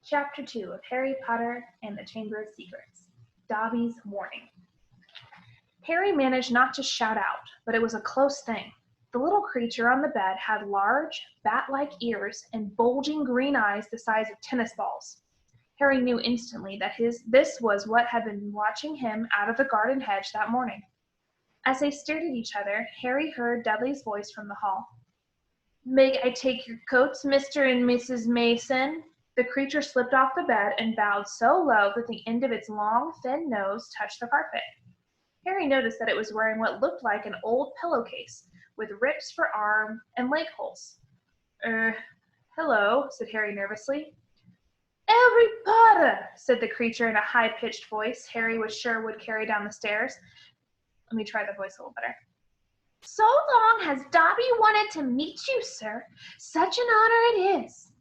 Chapter 2 of Harry Potter and the Chamber of Secrets. Dobby's Warning. Harry managed not to shout out, but it was a close thing. The little creature on the bed had large, bat-like ears and bulging green eyes the size of tennis balls. Harry knew instantly that this was what had been watching him out of the garden hedge that morning. As they stared at each other, Harry heard Dudley's voice from the hall. "May I take your coats, Mr. and Mrs. Mason?" The creature slipped off the bed and bowed so low that the end of its long, thin nose touched the carpet. Harry noticed that it was wearing what looked like an old pillowcase, with rips for arm and leg holes. Hello," said Harry nervously. "Harry Potter," said the creature in a high-pitched voice Harry was sure would carry down the stairs. Let me try the voice a little better. "So long has Dobby wanted to meet you, sir. Such an honor it is."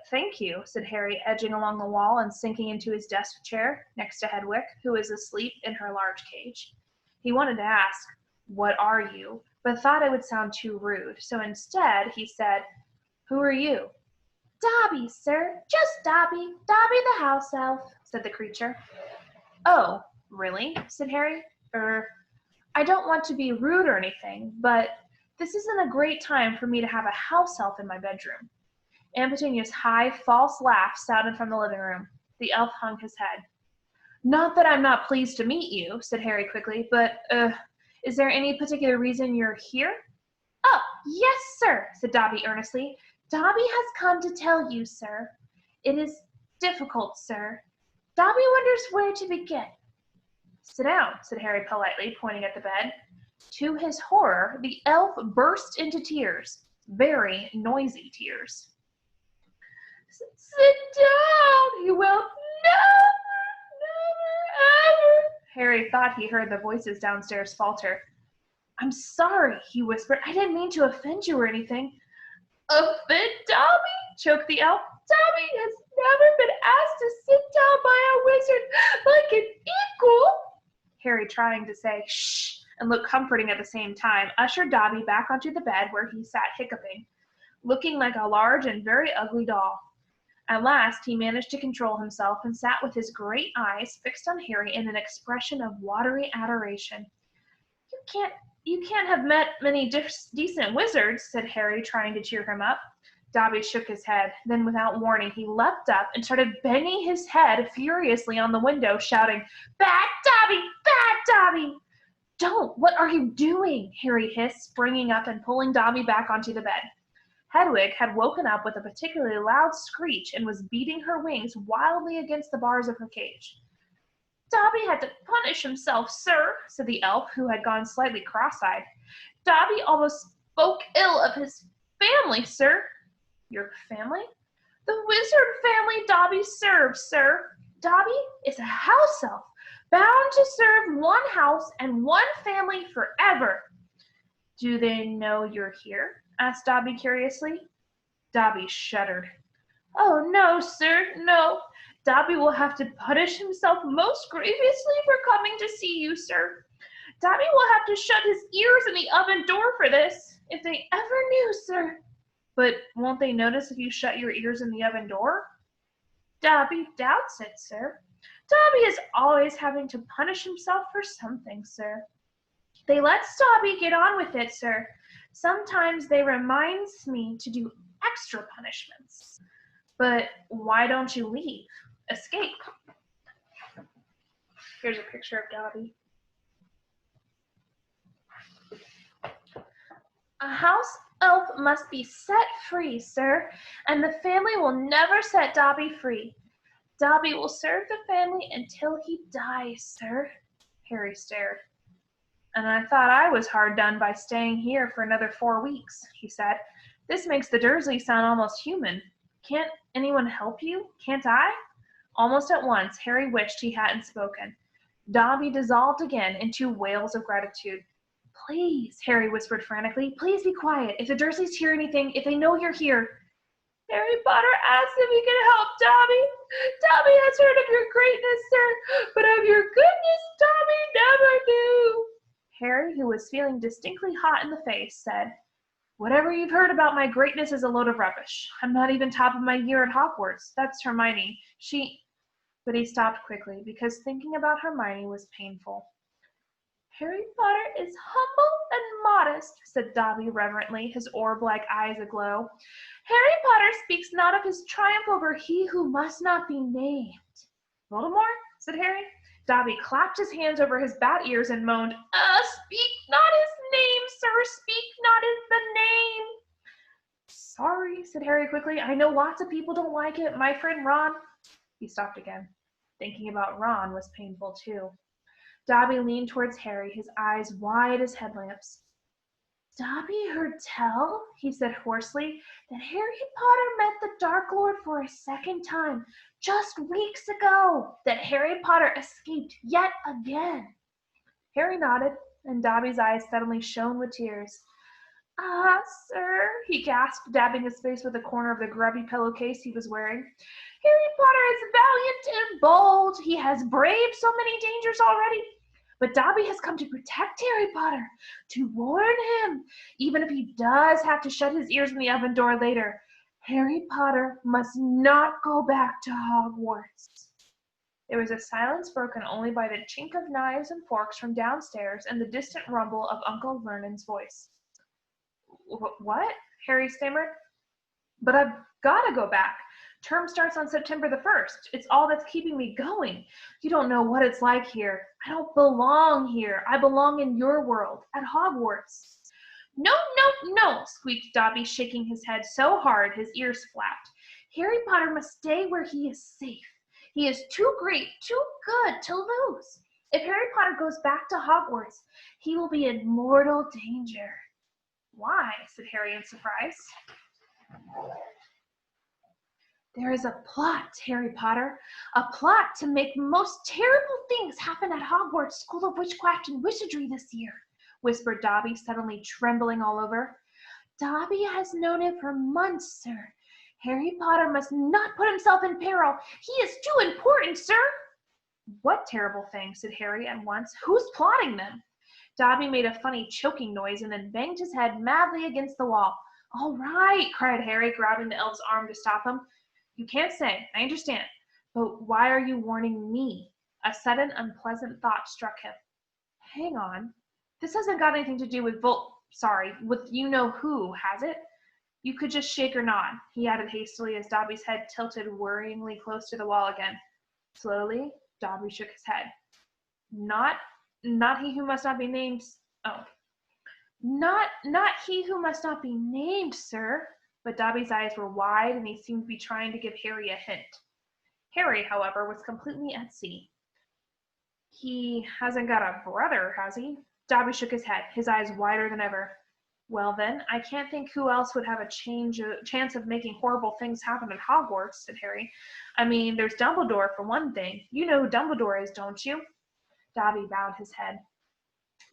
Thank you," said Harry, edging along the wall and sinking into his desk chair next to Hedwig, who was asleep in her large cage. He wanted to ask, "What are you?" but thought it would sound too rude, so instead he said, "Who are you?" "Dobby, sir. Just Dobby. Dobby the house elf," said the creature. "Oh, really?" said Harry. I don't want to be rude or anything, but this isn't a great time for me to have a house elf in my bedroom." Aunt Petunia's high, false laugh sounded from the living room. The elf hung his head. "Not that I'm not pleased to meet you," said Harry quickly, "but, is there any particular reason you're here?" "Oh, yes, sir," said Dobby earnestly. "Dobby has come to tell you, sir. It is difficult, sir. Dobby wonders where to begin." "Sit down," said Harry politely, pointing at the bed. To his horror, the elf burst into tears, very noisy tears. "Sit down," he wailed. "Never, ever." Harry thought he heard the voices downstairs falter. "I'm sorry," he whispered. "I didn't mean to offend you or anything." "Offend Dobby?" choked the elf. "Dobby has never been asked to sit down by a wizard like an equal." Harry, trying to say "shh" and look comforting at the same time, ushered Dobby back onto the bed where he sat hiccuping, looking like a large and very ugly doll. At last he managed to control himself and sat with his great eyes fixed on Harry in an expression of watery adoration. You can't have met many decent wizards," said Harry, trying to cheer him up. Dobby shook his head. Then, without warning, he leapt up and started banging his head furiously on the window, shouting, "Bad Dobby! Bad Dobby!" "Don't! What are you doing?" Harry hissed, springing up and pulling Dobby back onto the bed. Hedwig had woken up with a particularly loud screech and was beating her wings wildly against the bars of her cage. "Dobby had to punish himself, sir," said the elf, who had gone slightly cross-eyed. "Dobby almost spoke ill of his family, sir." "Your family?" "The wizard family Dobby serves, sir. Dobby is a house elf, bound to serve one house and one family forever." "Do they know you're here?" asked Dobby curiously. Dobby shuddered. "Oh, no, sir, no. Dobby will have to punish himself most grievously for coming to see you, sir. Dobby will have to shut his ears in the oven door for this, if they ever knew, sir." "But won't they notice if you shut your ears in the oven door?" "Dobby doubts it, sir. Dobby is always having to punish himself for something, sir. They let Dobby get on with it, sir. Sometimes they reminds me to do extra punishments." "But why don't you leave? Escape." Here's a picture of Dobby. "A house elf must be set free, sir, and the family will never set Dobby free. Dobby will serve the family until he dies, sir." Harry stared. "And I thought I was hard done by staying here for another 4 weeks," he said. "This makes the Dursleys sound almost human. Can't anyone help you? Can't I?" Almost at once, Harry wished he hadn't spoken. Dobby dissolved again into wails of gratitude. "Please," Harry whispered frantically, "please be quiet. If the Dursleys hear anything, if they know you're here." "Harry Potter asked if he could help Dobby. Dobby has heard of your greatness, sir, but of your goodness Dobby never knew." Harry, who was feeling distinctly hot in the face, said, Whatever you've heard about my greatness is a load of rubbish. I'm not even top of my year at Hogwarts. That's Hermione. But he stopped quickly because thinking about Hermione was painful. Harry Potter is humble and modest, said Dobby reverently, his orb-like eyes aglow. Harry Potter speaks not of his triumph over he who must not be named. Voldemort? Said Harry. Dobby clapped his hands over his bat ears and moaned, speak not his name, sir, speak not the name. Sorry, said Harry quickly. I know lots of people don't like it. My friend Ron. He stopped again. Thinking about Ron was painful too. Dobby leaned towards Harry, his eyes wide as headlamps. Dobby heard tell, he said hoarsely, that Harry Potter met the Dark Lord for a second time just weeks ago, that Harry Potter escaped yet again. Harry nodded, and Dobby's eyes suddenly shone with tears. Ah, sir, he gasped, dabbing his face with a corner of the grubby pillowcase he was wearing. Harry Potter is valiant and bold. He has braved so many dangers already. But Dobby has come to protect Harry Potter, to warn him, even if he does have to shut his ears in the oven door later. Harry Potter must not go back to Hogwarts. There was a silence broken only by the chink of knives and forks from downstairs and the distant rumble of Uncle Vernon's voice. What? Harry stammered. But I've got to go back. Term starts on September the 1st. It's all that's keeping me going. You don't know what it's like here. I don't belong here. I belong in your world, at Hogwarts. No, no, no, squeaked Dobby, shaking his head so hard his ears flapped. Harry Potter must stay where he is safe. He is too great, too good to lose. If Harry Potter goes back to Hogwarts, he will be in mortal danger. Why? Said Harry in surprise. There is a plot, Harry Potter, a plot to make most terrible things happen at Hogwarts School of Witchcraft and Wizardry this year, whispered Dobby, suddenly trembling all over. Dobby has known it for months, sir. Harry Potter must not put himself in peril. He is too important, sir. What terrible thing, said Harry at once. Who's plotting them? Dobby made a funny choking noise and then banged his head madly against the wall. All right, cried Harry, grabbing the elf's arm to stop him. You can't say, I understand. But why are you warning me? A sudden, unpleasant thought struck him. Hang on. This hasn't got anything to do with with you-know-who, has it? You could just shake or nod, he added hastily as Dobby's head tilted worryingly close to the wall again. Slowly, Dobby shook his head. Not he who must not be named. Oh. Not he who must not be named, sir. But Dobby's eyes were wide, and he seemed to be trying to give Harry a hint. Harry, however, was completely at sea. He hasn't got a brother, has he? Dobby shook his head, his eyes wider than ever. Well then, I can't think who else would have a chance of making horrible things happen at Hogwarts, said Harry. I mean, there's Dumbledore for one thing. You know who Dumbledore is, don't you? Dobby bowed his head.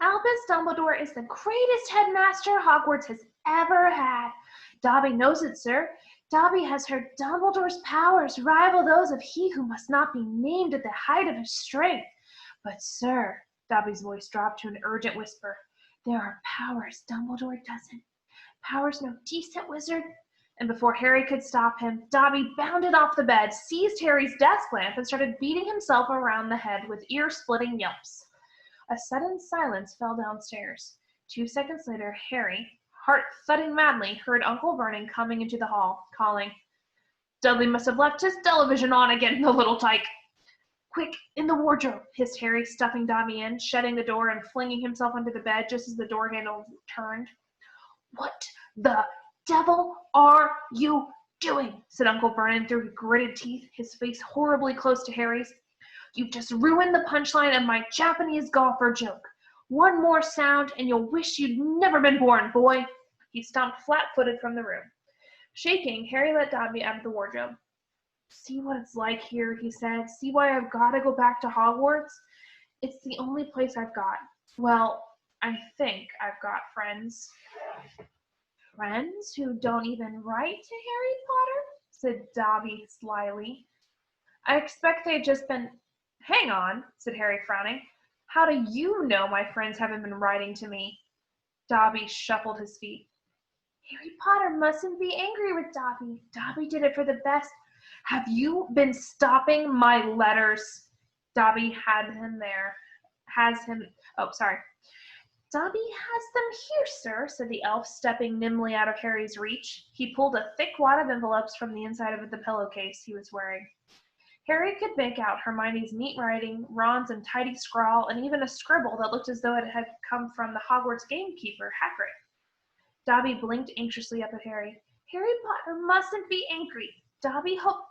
Albus Dumbledore is the greatest headmaster Hogwarts has ever had. Dobby knows it, sir. Dobby has heard Dumbledore's powers rival those of he who must not be named at the height of his strength. But, sir, Dobby's voice dropped to an urgent whisper, there are powers Dumbledore doesn't. Powers no decent wizard. And before Harry could stop him, Dobby bounded off the bed, seized Harry's desk lamp, and started beating himself around the head with ear-splitting yelps. A sudden silence fell downstairs. 2 seconds later, Harry, heart thudding madly, heard Uncle Vernon coming into the hall, calling, Dudley must have left his television on again, the little tyke. Quick, in the wardrobe, hissed Harry, stuffing Dobby in, shutting the door and flinging himself under the bed just as the door handle turned. What the devil are you doing? Said Uncle Vernon through gritted teeth, his face horribly close to Harry's. You've just ruined the punchline of my Japanese golfer joke. One more sound and you'll wish you'd never been born, boy. He stomped flat-footed from the room. Shaking, Harry let Dobby out of the wardrobe. See what it's like here, he said. See why I've got to go back to Hogwarts? It's the only place I've got. Well, I think I've got friends. Friends who don't even write to Harry Potter? Said Dobby slyly. I expect they've just been... Hang on, said Harry, frowning. How do you know my friends haven't been writing to me? Dobby shuffled his feet. Harry Potter mustn't be angry with Dobby. Dobby did it for the best. Have you been stopping my letters? Dobby had him there. Oh, sorry. Dobby has them here, sir, said the elf, stepping nimbly out of Harry's reach. He pulled a thick wad of envelopes from the inside of the pillowcase he was wearing. Harry could make out Hermione's neat writing, Ron's untidy scrawl, and even a scribble that looked as though it had come from the Hogwarts gamekeeper, Hagrid. Dobby blinked anxiously up at Harry. Harry Potter mustn't be angry. Dobby hoped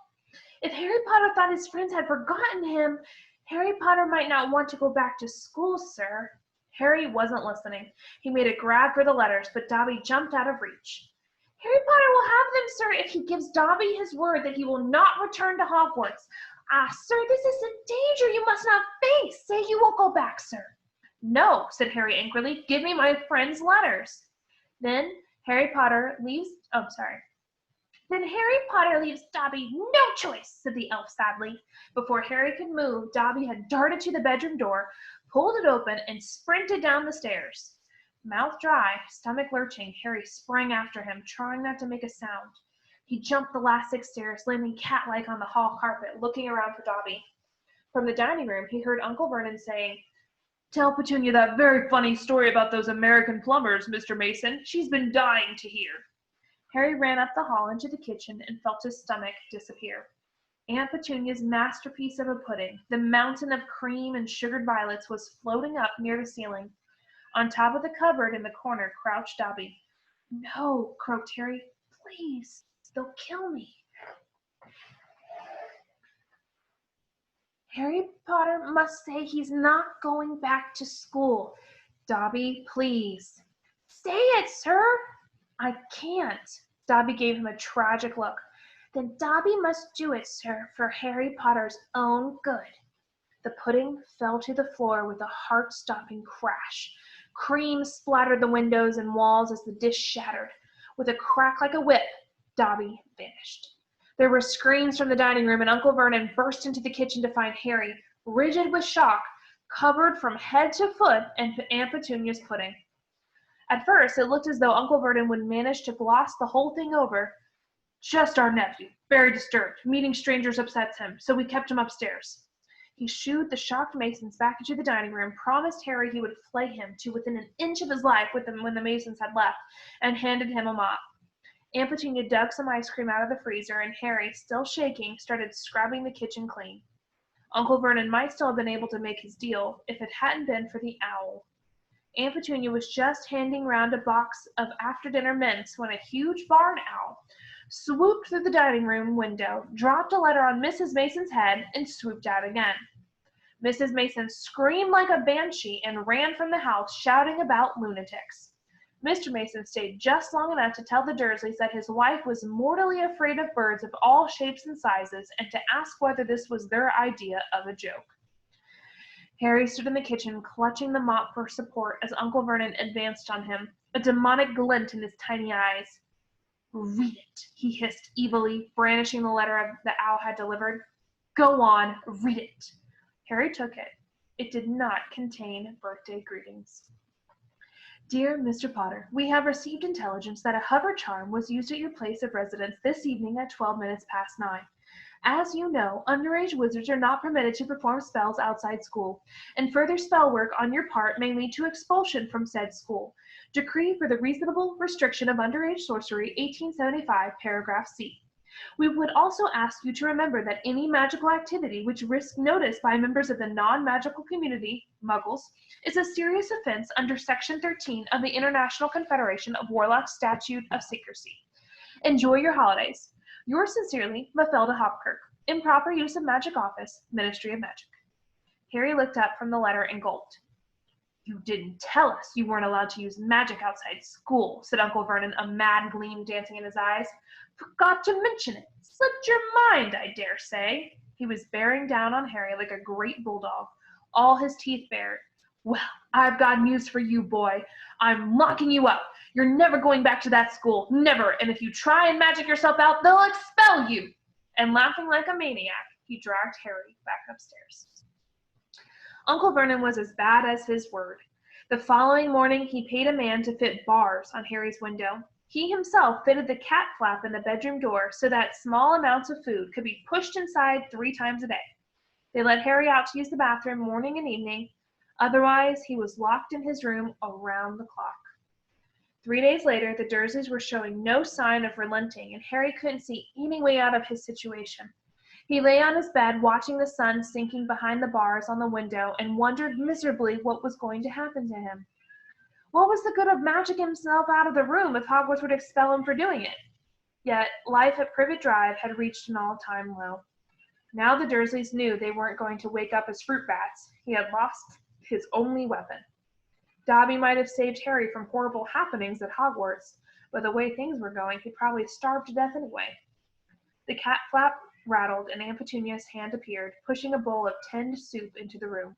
if Harry Potter thought his friends had forgotten him, Harry Potter might not want to go back to school, sir. Harry wasn't listening. He made a grab for the letters, but Dobby jumped out of reach. Harry Potter will have them, sir, if he gives Dobby his word that he will not return to Hogwarts. Ah, sir, this is a danger you must not face. Say you will go back, sir. No, said Harry angrily. Give me my friend's letters. Then Harry Potter leaves Dobby no choice, said the elf sadly. Before Harry could move, Dobby had darted to the bedroom door, pulled it open, and sprinted down the stairs. Mouth dry, stomach lurching, Harry sprang after him, trying not to make a sound. He jumped the last 6 stairs, landing cat-like on the hall carpet, looking around for Dobby. From the dining room, he heard Uncle Vernon saying, "Tell Petunia that very funny story about those American plumbers, Mr. Mason. She's been dying to hear." Harry ran up the hall into the kitchen and felt his stomach disappear. Aunt Petunia's masterpiece of a pudding, the mountain of cream and sugared violets, was floating up near the ceiling. On top of the cupboard in the corner crouched Dobby. "No," croaked Harry. "Please, they'll kill me." Harry Potter must say he's not going back to school. Dobby, please. Say it, sir. I can't. Dobby gave him a tragic look. Then Dobby must do it, sir, for Harry Potter's own good. The pudding fell to the floor with a heart-stopping crash. Cream splattered the windows and walls as the dish shattered. With a crack like a whip, Dobby vanished. There were screams from the dining room, and Uncle Vernon burst into the kitchen to find Harry, rigid with shock, covered from head to foot in Aunt Petunia's pudding. At first, it looked as though Uncle Vernon would manage to gloss the whole thing over. "Just our nephew, very disturbed. Meeting strangers upsets him, so we kept him upstairs." He shooed the shocked Masons back into the dining room, promised Harry he would flay him to within an inch of his life when the Masons had left, and handed him a mop. Aunt Petunia dug some ice cream out of the freezer, and Harry, still shaking, started scrubbing the kitchen clean. Uncle Vernon might still have been able to make his deal if it hadn't been for the owl. Aunt Petunia was just handing round a box of after-dinner mints when a huge barn owl swooped through the dining room window, dropped a letter on Mrs. Mason's head, and swooped out again. Mrs. Mason screamed like a banshee and ran from the house, shouting about lunatics. Mr. Mason stayed just long enough to tell the Dursleys that his wife was mortally afraid of birds of all shapes and sizes, and to ask whether this was their idea of a joke. Harry stood in the kitchen, clutching the mop for support as Uncle Vernon advanced on him, a demonic glint in his tiny eyes. "Read it," he hissed evilly, brandishing the letter the owl had delivered. "Go on, read it." Harry took it. It did not contain birthday greetings. "Dear Mr. Potter, we have received intelligence that a hover charm was used at your place of residence this evening at 12 minutes past 9. As you know, underage wizards are not permitted to perform spells outside school, and further spell work on your part may lead to expulsion from said school. Decree for the reasonable restriction of underage sorcery, 1875, paragraph C. We would also ask you to remember that any magical activity which risks notice by members of the non-magical community, Muggles, is a serious offense under Section 13 of the International Confederation of Warlocks Statute of Secrecy. Enjoy your holidays. Yours sincerely, Mafalda Hopkirk. Improper use of magic office, Ministry of Magic." Harry looked up from the letter and gulped. "You didn't tell us you weren't allowed to use magic outside school," said Uncle Vernon, a mad gleam dancing in his eyes. "Forgot to mention it. Slipped your mind, I dare say." He was bearing down on Harry like a great bulldog, all his teeth bared. "Well, I've got news for you, boy. I'm locking you up. You're never going back to that school, never, and if you try and magic yourself out, they'll expel you." And laughing like a maniac, he dragged Harry back upstairs. Uncle Vernon was as bad as his word. The following morning, he paid a man to fit bars on Harry's window. He himself fitted the cat flap in the bedroom door so that small amounts of food could be pushed inside 3 times a day. They let Harry out to use the bathroom morning and evening. Otherwise, he was locked in his room around the clock. 3 days later, the Dursleys were showing no sign of relenting, and Harry couldn't see any way out of his situation. He lay on his bed, watching the sun sinking behind the bars on the window, and wondered miserably what was going to happen to him. What was the good of magicking himself out of the room if Hogwarts would expel him for doing it? Yet, life at Privet Drive had reached an all-time low. Now the Dursleys knew they weren't going to wake up as fruit bats. He had lost his only weapon. Dobby might have saved Harry from horrible happenings at Hogwarts, but the way things were going, he'd probably starve to death anyway. The cat flap rattled, and Aunt Petunia's hand appeared, pushing a bowl of tinned soup into the room.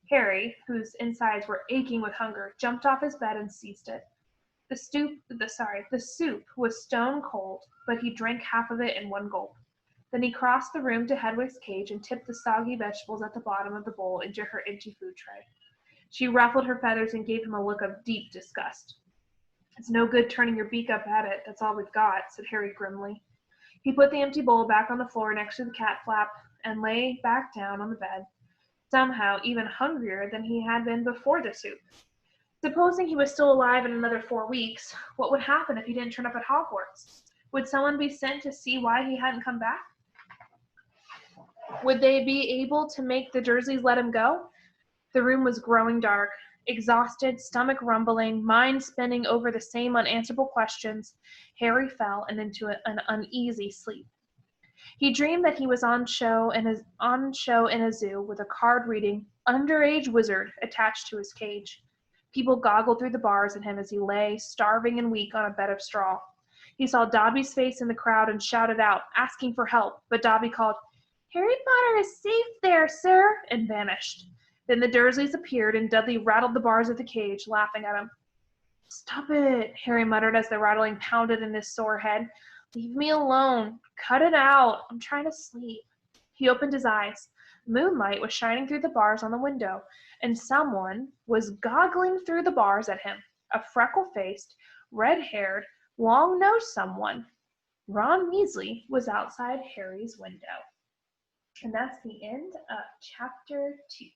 Harry, whose insides were aching with hunger, jumped off his bed and seized it. The soup was stone cold, but he drank half of it in one gulp. Then he crossed the room to Hedwig's cage and tipped the soggy vegetables at the bottom of the bowl into her empty food tray. She ruffled her feathers and gave him a look of deep disgust. "It's no good turning your beak up at it. That's all we've got," said Harry grimly. He put the empty bowl back on the floor next to the cat flap and lay back down on the bed, somehow even hungrier than he had been before the soup. Supposing he was still alive in another 4 weeks, what would happen if he didn't turn up at Hogwarts? Would someone be sent to see why he hadn't come back? Would they be able to make the Dursleys let him go? The room was growing dark. Exhausted, stomach rumbling, mind spinning over the same unanswerable questions, Harry fell into an uneasy sleep. He dreamed that he was on show in a zoo with a card reading "Underage Wizard" attached to his cage. People goggled through the bars at him as he lay, starving and weak, on a bed of straw. He saw Dobby's face in the crowd and shouted out, asking for help, but Dobby called, "Harry Potter is safe there, sir," and vanished. Then the Dursleys appeared, and Dudley rattled the bars of the cage, laughing at him. "Stop it," Harry muttered as the rattling pounded in his sore head. "Leave me alone. Cut it out. I'm trying to sleep." He opened his eyes. Moonlight was shining through the bars on the window, and someone was goggling through the bars at him. A freckle-faced, red-haired, long-nosed someone. Ron Weasley was outside Harry's window. And that's the end of chapter 2.